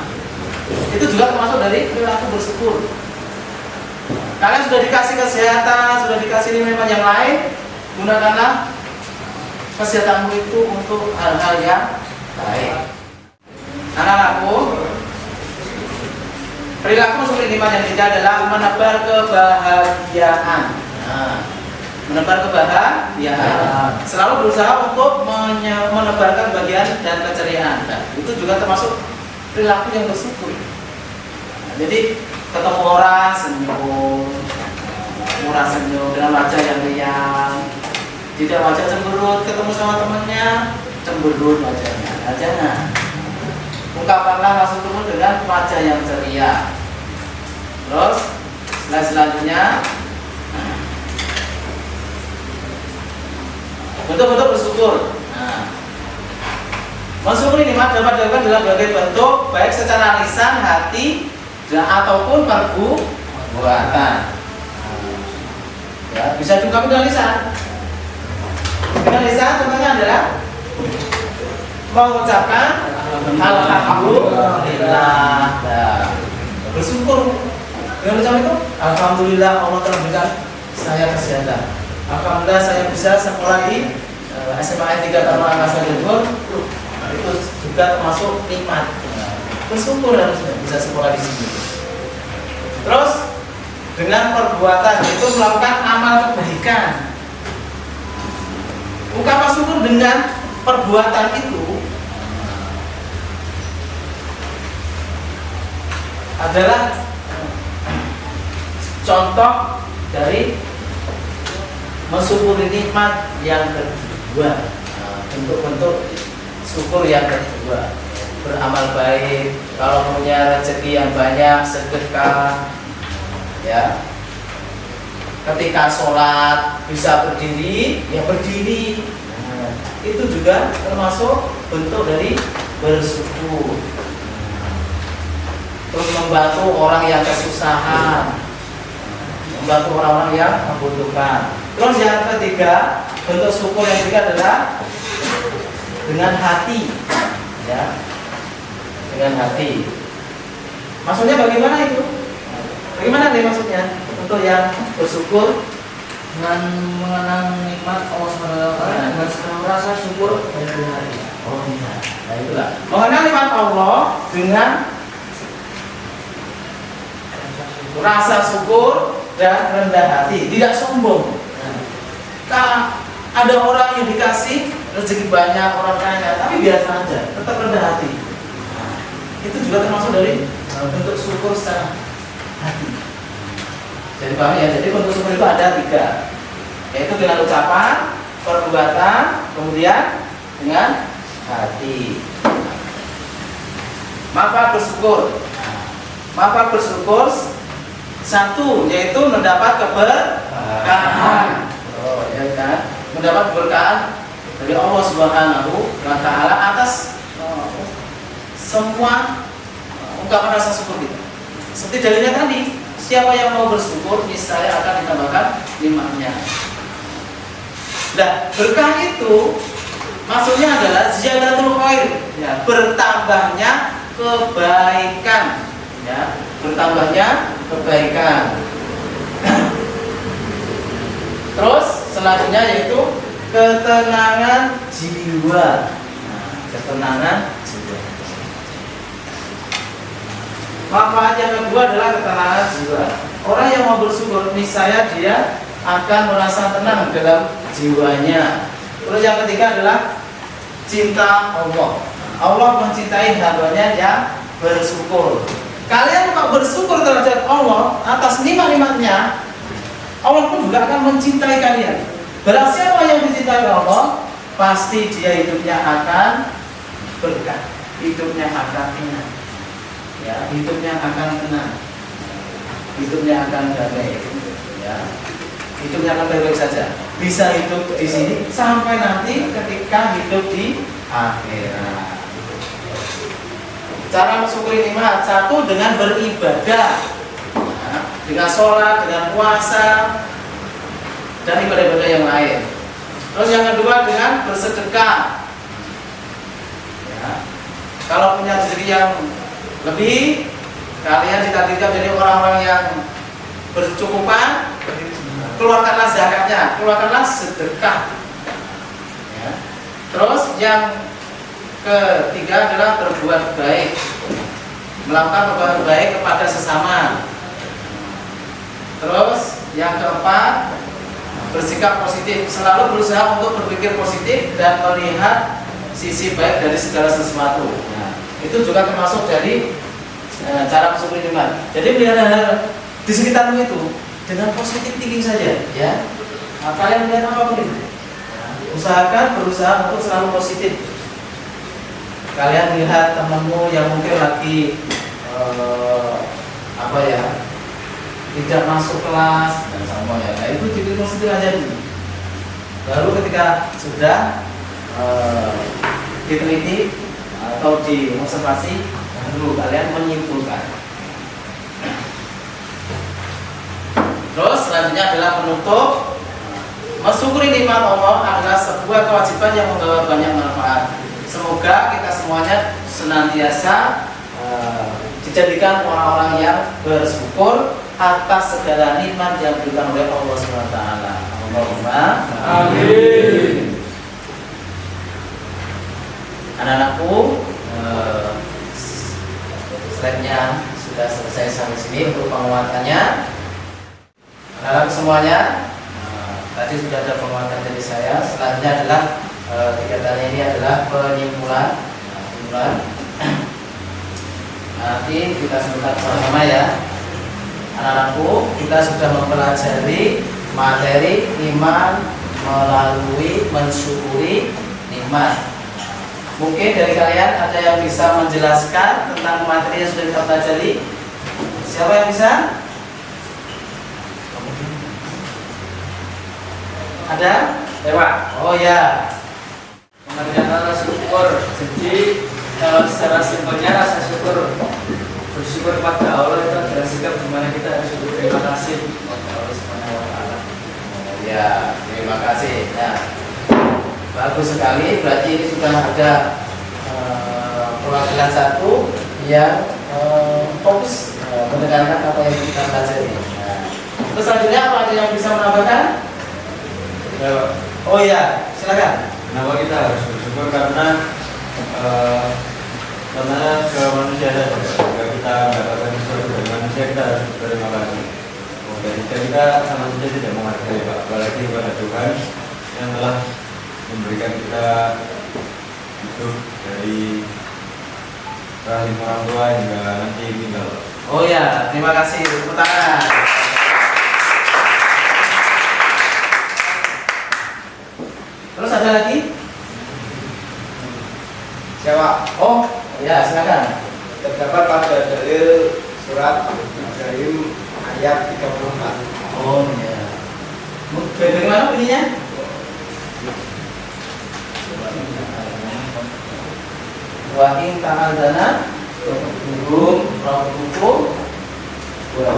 Itu juga termasuk dari perilaku bersyukur. Kalian sudah dikasih kesehatan, sudah dikasih nikmat yang lain, gunakanlah kesehatanmu itu untuk hal-hal yang baik. Anak-anakku, perilaku seperti nikmat yang ketiga adalah menebar kebahagiaan. Menebar kebahagiaan. Selalu berusaha untuk menebarkan kebahagiaan dan keceriaan. Itu juga termasuk perilaku yang bersyukur. Jadi ketemu orang senyum dengan wajah yang riang, tidak wajah cemberut. Ketemu sama temannya cemberut wajahnya. Jangan. Ungkapkanlah rasa syukur dengan wajah yang ceria. Terus selanjutnya bentuk-bentuk bersyukur. Mensyukuri nikmat dapat dilakukan dalam berbagai bentuk, baik secara lisan, hati, dan ataupun perbuatan. Ya, bisa juga dengan lisan. Dengan lisan contohnya adalah mengucapkan alhamdulillah. Bersyukur dengan ucapan itu, alhamdulillah Allah telah berikan saya kesehatan. Alhamdulillah saya bisa sekolah di SMA 3 Taruna Angkasa Jember. Itu juga termasuk nikmat. Bersyukur harusnya bisa sekolah di sini. Terus dengan perbuatan itu melakukan amal kebaikan. Ungkapan syukur dengan perbuatan itu adalah contoh dari mensyukuri nikmat yang kedua. Bentuk-bentuk syukur yang kedua, beramal baik. Kalau punya rezeki yang banyak, sedekah. Ya. Ketika sholat bisa berdiri, ya berdiri. Itu juga termasuk bentuk dari bersyukur. Terus membantu orang yang kesusahan, membantu orang-orang yang membutuhkan. Terus yang ketiga, bentuk syukur yang ketiga adalah dengan hati, ya, dengan hati. Maksudnya bagaimana itu? Bagaimana nih maksudnya? Untuk yang bersyukur dengan mengenang nikmat Allah SWT dengan sepenuh rasa syukur dan hati. Oh iya, nah itulah mengenal nikmat Allah dengan rasa syukur dan rendah hati, tidak sombong. Nah, ada orang yang dikasih rezeki banyak, orang kaya, tapi biasa aja, tetap rendah hati. Nah, itu juga termasuk dari bentuk syukur secara hati. Jadi paham ya? Jadi bentuk syukur itu ada 3, yaitu dengan ucapan, perbuatan, kemudian dengan hati. Manfaat bersyukur. Manfaat bersyukur 1, yaitu mendapat keberkahan. Oh, ya kan? Mendapat keberkahan dari Allah Subhanahu wa Ta'ala atas semua ungkapan rasa syukur kita. Seperti dalilnya tadi, siapa yang mau bersyukur, niscaya akan ditambahkan nikmatnya. Nah, berkah itu maksudnya adalah ziyadatul khair, ya, bertambahnya kebaikan, ya, bertambahnya kebaikan. Terus selanjutnya yaitu ketenangan jiwa. Nah, ketenangan jiwa. Manfaat yang kedua adalah ketenangan jiwa. Orang yang mau bersyukur, niscaya dia akan merasa tenang dalam jiwanya. Terus yang ketiga adalah cinta Allah. Allah mencintai hambanya yang bersyukur. Kalian mau bersyukur terhadap Allah atas nikmat-nikmatnya, Allah pun juga akan mencintai kalian. Barang siapa yang dicintai Allah, pasti dia hidupnya akan berkah, hidupnya akan enak, ya, hidupnya akan tenang, hidupnya akan damai, ya. hidupnya akan baik-baik saja. Bisa hidup di sini sampai nanti ketika hidup di akhirat. Cara mensyukuri nikmat, satu dengan beribadah, dengan sholat, dengan puasa, dan ibadah-ibadah yang lain. Terus yang kedua dengan bersedekah. Ya. Kalau punya rezeki yang lebih, kalian cita-cita jadi orang-orang yang bercukupan, keluarkanlah zakatnya, keluarkanlah sedekah. Ya. Terus yang ketiga adalah berbuat baik, melakukan perbuatan baik kepada sesama. Terus yang keempat, bersikap positif, selalu berusaha untuk berpikir positif dan melihat sisi baik dari segala sesuatu. Nah, itu juga termasuk dari cara mensyukuri nikmat. Jadi melihat hal di sekitarmu itu dengan positif thinking saja, ya. Nah, kalian melihat apapun itu, usahakan berusaha untuk selalu positif. Kalian lihat temanmu yang mungkin lagi tidak masuk kelas dan sama ya, nah itu jadi positif aja dulu. Lalu ketika sudah diteliti atau diobservasi, dulu kalian menyimpulkan. Terus selanjutnya adalah penutup. Mensyukuri nikmat Allah adalah sebuah kewajiban yang membawa banyak manfaat. Semoga kita semuanya senantiasa dijadikan orang-orang yang bersyukur atas segala nikmat yang diberikan oleh Allah SWT. Allahumma amin. Anak-anakku, slide-nya sudah selesai sampai sini untuk penguatannya. Anak-anak semuanya, tadi sudah ada penguatan dari saya. Selanjutnya adalah kegiatan ini adalah penyimpulan. Nanti kita sebutkan sama-sama ya. Anak-anakku, kita sudah mempelajari materi iman melalui mensyukuri nikmat. Mungkin dari kalian ada yang bisa menjelaskan tentang materi yang sudah kita pelajari? Siapa yang bisa? Ada? Dewa. Oh ya. Pengertian rasa syukur. Jadi secara simpelnya rasa syukur, bersyukur pada Allah itu adalah sikap dimana kita harus berterima kasih kepada Allah Subhanahu Wa Taala. Ya, terima kasih. Ya, bagus sekali. Berarti ini sudah ada perwakilan satu yang fokus mendengarkan apa yang kita pelajari. Nah, terus selanjutnya apa ada yang bisa menambahkan? Oh ya, silakan. Kenapa kita harus bersyukur? Karena ke manusia saja. Jika kita mendapatkan sesuatu dari manusia, kita harus berterima kasih. Dan jika kita sama saja tidak menghargai, Pak, apalagi kepada Tuhan yang telah memberikan kita hidup dari rahim orang tua hingga nanti tinggal. Oh ya, terima kasih. Tepuk tangan. Terus ada lagi? Siapa? Oh, ya silakan. Terdapat pada dalil surat Ibrahim ayat 34. Oh ya. Bagaimana bunyinya? Wa in ta'adzana rabbukum wa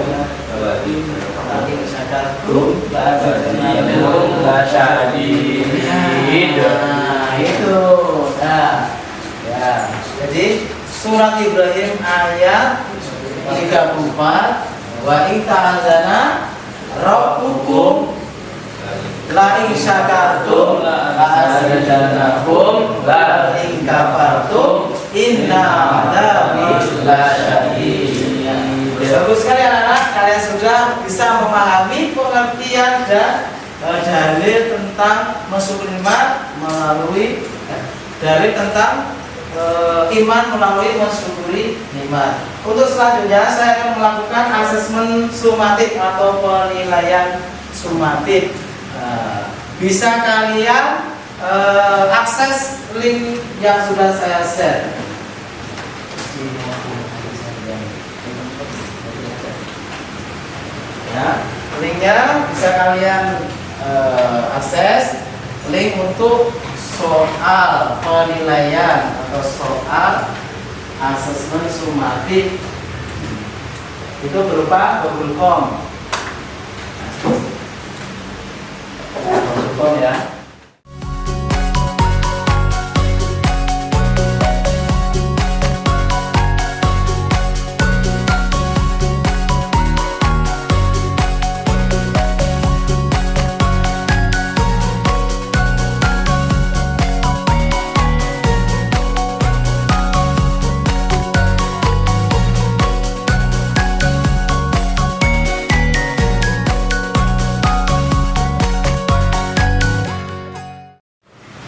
in syakartum la'azidannakum. Nah, itu. Nah, ya. Jadi surat Ibrahim ayat 34, wa in ta'adzana rabbukum la in syakartum la'azidannakum wa in kafartum inna adzabi lasyadid. Bagus sekali anak-anak, kalian sudah bisa memahami pengertian dan dalil tentang mensyukuri nikmat melalui dalil tentang iman melalui mensyukuri nikmat. Untuk selanjutnya saya akan melakukan asesmen sumatif atau penilaian sumatif. Bisa kalian akses link yang sudah saya share. Ya. linknya bisa kalian akses. Link untuk soal penilaian atau soal asesmen sumatif itu berupa Google Form. Google Form ya.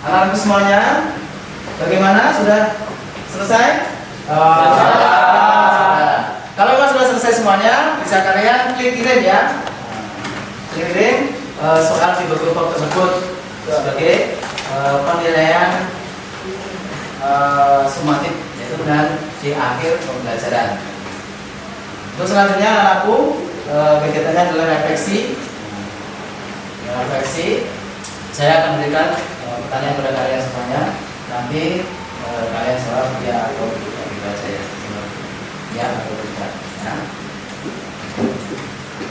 Anak-anak semuanya, bagaimana? Sudah selesai? Kalau memang sudah selesai semuanya, bisa kalian klik kirim ya. Klik kirim soal di Google Form tersebut sebagai penilaian sumatif, yaitu dan di akhir pembelajaran. Untuk selanjutnya anakku, kegiatannya adalah refleksi. Saya akan berikan pertanyaan kepada kalian semuanya. Nanti kalian jawab ya atau tidak saja. Ya atau tidak. Ya.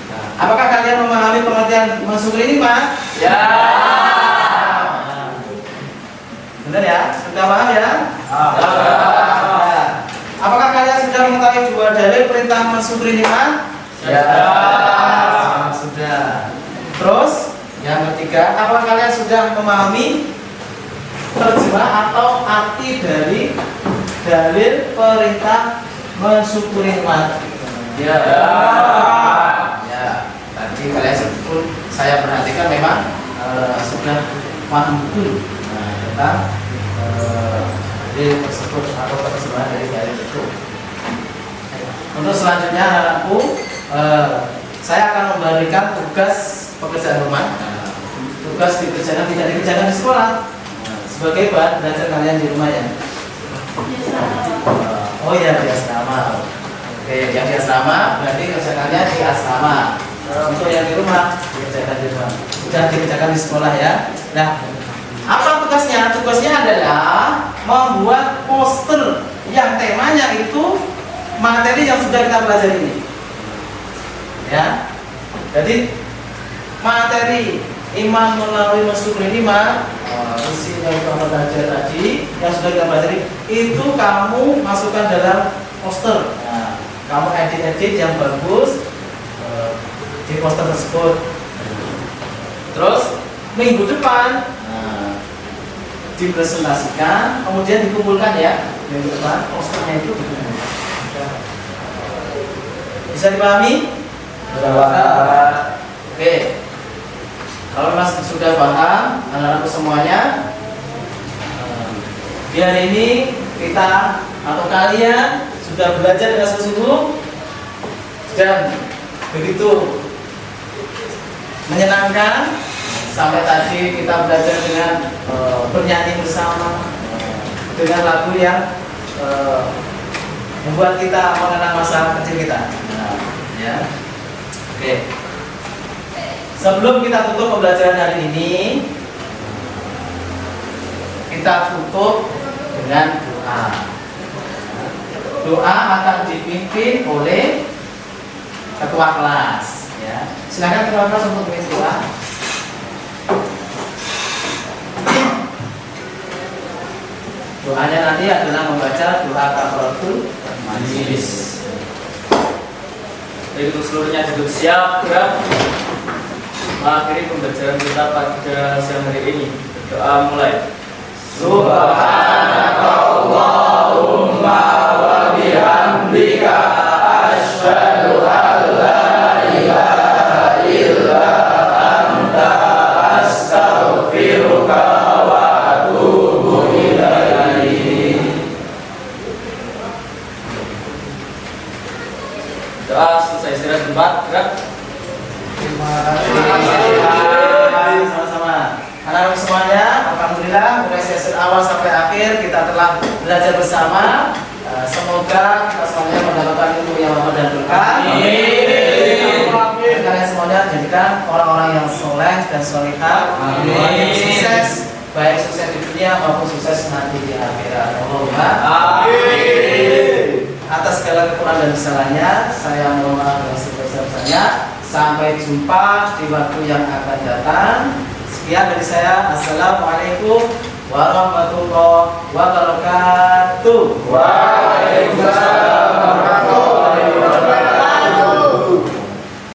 Nah, apakah kalian memahami pengertian mensyukuri ini, Pak? Ya. Benar ya? Sudah paham ya? Ya. Apakah kalian sudah mengetahui dua dalil perintah mensyukuri nikmat? Ya. Sudah. Terus yang ketiga, apakah kalian sudah memahami terjemah atau arti dari dalil perintah mensyukuri nikmat? Ya. Ya. Tadi kalian sebut, saya perhatikan memang sudah paham betul tentang dalil tersebut atau terjemahan dari dalil itu. Untuk selanjutnya anakku, saya akan memberikan tugas pekerjaan rumah. Tugas dikerjakan tidak dikerjakan di sekolah, sebagai bahan belajar kalian di rumah ya. Oh ya, di asrama. Oke, yang di asrama berarti kerjakannya di asrama. Untuk yang di rumah dikerjakan di rumah. Sudah dikerjakan di sekolah ya. Nah, apa tugasnya? Tugasnya adalah membuat poster yang temanya itu materi yang sudah kita pelajari ini. Ya. Jadi materi iman melalui mensyukuri nikmat, isi yang kita belajar tadi yang sudah kita pelajari itu kamu masukkan dalam poster. Nah, kamu edit yang bagus di poster tersebut. Terus minggu depan dipresentasikan, kemudian dikumpulkan ya minggu depan posternya itu. Bisa dipahami? Oke. Kalau Mas sudah paham, anak-anakku semuanya, di hari ini kita atau kalian sudah belajar dengan sungguh-sungguh dan begitu menyenangkan. Sampai tadi kita belajar dengan bernyanyi bersama, dengan lagu yang membuat kita mengenang masa kecil kita. Nah, ya, oke. Sebelum kita tutup pembelajaran hari ini, kita tutup dengan doa. Doa akan dipimpin oleh ketua kelas. Ya. Silakan ketua kelas untuk memimpin doa. Doanya nanti adalah membaca doa kafaratul majelis. Baik, untuk seluruhnya duduk siap, gerak. Mengakhiri pembelajaran kita pada siang hari ini. Doa mulai. Subhanakallahumma wa bihamdika asyhadu an la ilaha illa anta astaghfiruka wa atubu ilaik. Doa selesai, istirahat tempat, gerak. Terima kasih. Sama-sama. Anak-anak semuanya, alhamdulillah mulai sesi awal sampai akhir kita telah belajar bersama. Semoga kita semuanya mendapatkan ilmu yang lama dan berkah. Amin. Kalian semuanya jadikan menjadikan orang-orang yang soleh dan solehah, yang sukses, baik sukses di dunia maupun sukses nanti di akhirat. Allahumma amin. Atas segala kekurangan dan kesalahannya, saya mohon maaf dengan sebesar-besarnya. Sampai jumpa di waktu yang akan datang. Sekian dari saya. Assalamualaikum warahmatullahi wabarakatuh. Waalaikumsalam.